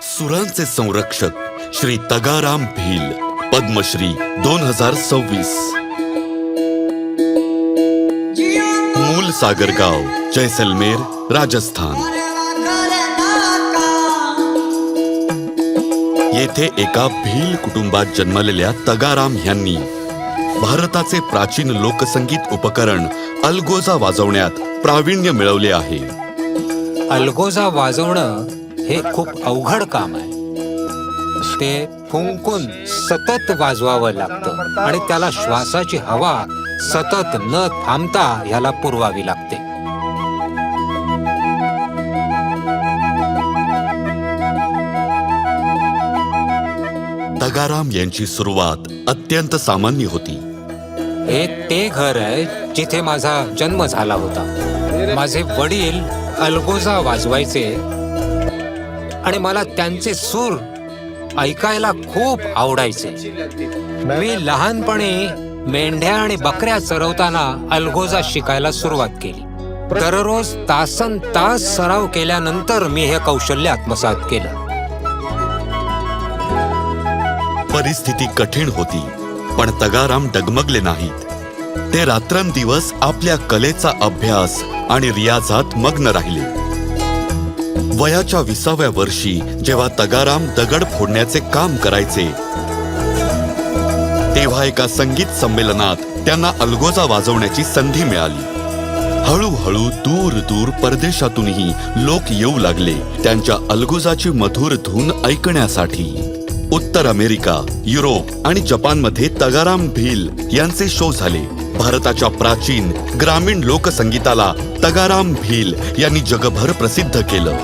सुरांचे संरक्षक श्री तगाराम भील, पद्मश्री 2026. मूल सागरगाव, जैसलमेर, राजस्थान. येथे एका भील कुटुंबात जन्मलेल्या तगाराम यांनी भारताचे प्राचीन लोकसंगीत उपकरण अलगोजा वाजवण्यात प्रावीण्य मिळवले आहे. अलगोजा वाजवणं हे खूप अवघड काम आहे. ते फुंकून सतत वाजवावं लागतं आणि त्याला श्वासाची हवा सतत न थांबता ह्याला पुरवावी लागते. तगाराम यांची सुरुवात अत्यंत सामान्य होती. हे ते घर आहे जिथे माझा जन्म झाला होता. माझे वडील अलगोजा वाजवायचे आणि मला त्यांचे सूर ऐकायला खूप आवडायचे. मी लहानपणी मेंढ्या आणि बकऱ्या चरवताना अलगोजा शिकायला सुरुवात केली. दररोज तासन तास सराव केल्यानंतर मी हे कौशल्य आत्मसात केलं. परिस्थिती कठीण होती, पण तगाराम डगमगले नाहीत. ते रात्रंदिवस आपल्या कलेचा अभ्यास आणि रियाजात मग्न राहिले. वयाच्या 20व्या वर्षी जेव्हा तगाराम दगड फोडण्याचे काम करायचे, तेव्हा एका संगीत संमेलनात त्यांना अलगोजा वाजवण्याची संधी मिळाली. हळूहळू दूर दूर परदेशातूनही लोक येऊ लागले त्यांच्या अलगोजाची मधुर धून ऐकण्यासाठी. उत्तर अमेरिका, युरोप आणि जपानमध्ये तगाराम भील यांचे शो झाले. भारताच्या प्राचीन ग्रामीण लोकसंगीताला तगाराम भील यांनी जगभर प्रसिद्ध केलं.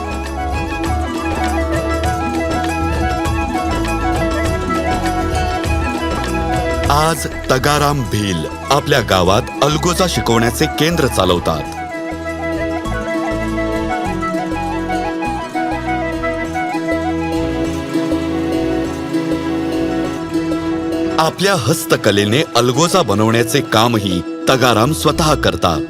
आज तगाराम भील आपल्या गावात अलगोजा शिकवण्याचे केंद्र चालवतात. आपल्या हस्तकलेने अलगोजा बनवण्याचे कामही तगाराम स्वतः करतात.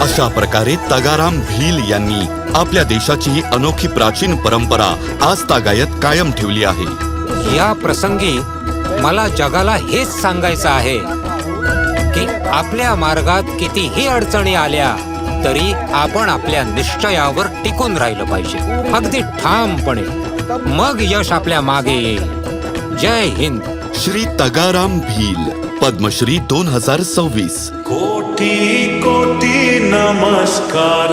अशा प्रकारे तगाराम भील यांनी आपल्या देशाची ही अनोखी प्राचीन परंपरा आजतागायत कायम ठेवली आहे. या प्रसंगी मला जगाला हेच सांगायचं आहे की आपल्या मार्गात कितीही अडचणी आल्या तरी आपण आपल्या निश्चयावर टिकून राहिलं पाहिजे, अगदी ठामपणे. मग यश आपल्या मागे येईल. जय हिंद. श्री तगाराम भील, पद्मश्री 2026. कोटी कोटी नमस्कार.